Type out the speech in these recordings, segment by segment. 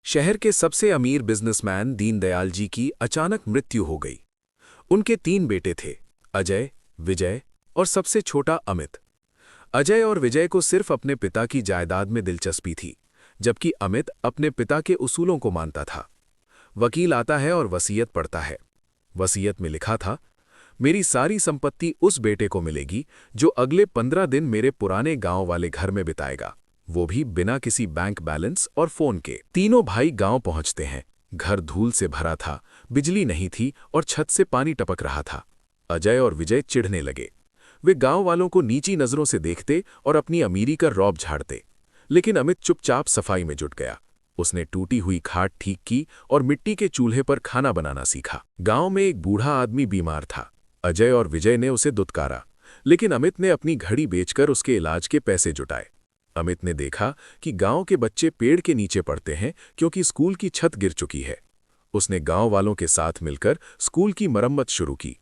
शहर के सबसे अमीर बिजनेसमैन दीनदयाल जी की अचानक मृत्यु हो गई। उनके 3 बेटे थे, अजय, विजय और सबसे छोटा अमित। अजय और विजय को सिर्फ अपने पिता की जायदाद में दिलचस्पी थी, जबकि अमित अपने पिता के उसूलों को मानता था। वकील आता है और वसीयत पढ़ता है। वसीयत में लिखा था, मेरी सारी संपत्ति उस बेटे को मिलेगी जो अगले 15 दिन मेरे पुराने गांव वाले घर में बिताएगा, वो भी बिना किसी बैंक बैलेंस और फोन के। तीनों भाई गांव पहुंचते हैं। घर धूल से भरा था, बिजली नहीं थी और छत से पानी टपक रहा था। अजय और विजय चिढ़ने लगे। वे गांव वालों को नीची नजरों से देखते और अपनी अमीरी का रौब झाड़ते। लेकिन अमित चुपचाप सफाई में जुट गया। उसने टूटी हुई खाट ठीक की और मिट्टी के चूल्हे पर खाना बनाना सीखा। गांव में एक बूढ़ा आदमी बीमार था। अजय और विजय ने उसे दुत्कारा, लेकिन अमित ने अपनी घड़ी बेचकर उसके इलाज के पैसे जुटाए। अमित ने देखा कि गांव के बच्चे पेड़ के नीचे पड़ते हैं क्योंकि स्कूल की छत गिर चुकी है। उसने गांव वालों के साथ मिलकर स्कूल की मरम्मत शुरू की।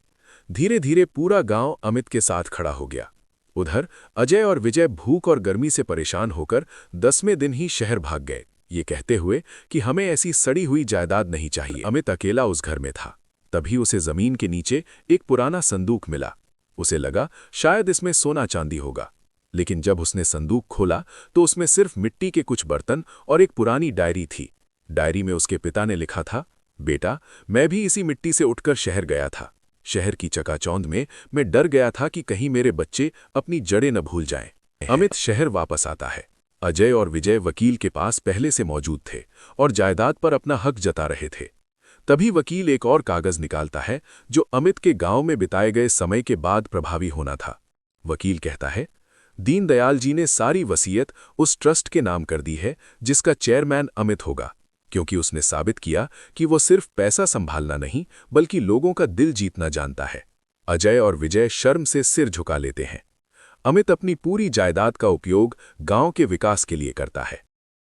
धीरे धीरे पूरा गांव अमित के साथ खड़ा हो गया। उधर अजय और विजय भूख और गर्मी से परेशान होकर 10वें दिन ही शहर भाग गए, ये कहते हुए कि हमें ऐसी सड़ी हुई जायदाद नहीं चाहिए। अमित अकेला उस घर में था। तभी उसे जमीन के नीचे एक पुराना संदूक मिला। उसे लगा शायद इसमें सोना चांदी होगा, लेकिन जब उसने संदूक खोला तो उसमें सिर्फ मिट्टी के कुछ बर्तन और एक पुरानी डायरी थी। डायरी में उसके पिता ने लिखा था, बेटा, मैं भी इसी मिट्टी से उठकर शहर गया था। शहर की चकाचौंध में मैं डर गया था कि कहीं मेरे बच्चे अपनी जड़ें न भूल जाएं। अमित शहर वापस आता है। अजय और विजय वकील के पास पहले से मौजूद थे और जायदाद पर अपना हक जता रहे थे। तभी वकील एक और कागज निकालता है जो अमित के गांव में बिताए गए समय के बाद प्रभावी होना था। वकील कहता है, दीनदयाल जी ने सारी वसीयत उस ट्रस्ट के नाम कर दी है जिसका चेयरमैन अमित होगा, क्योंकि उसने साबित किया कि वो सिर्फ पैसा संभालना नहीं बल्कि लोगों का दिल जीतना जानता है। अजय और विजय शर्म से सिर झुका लेते हैं। अमित अपनी पूरी जायदाद का उपयोग गांव के विकास के लिए करता है।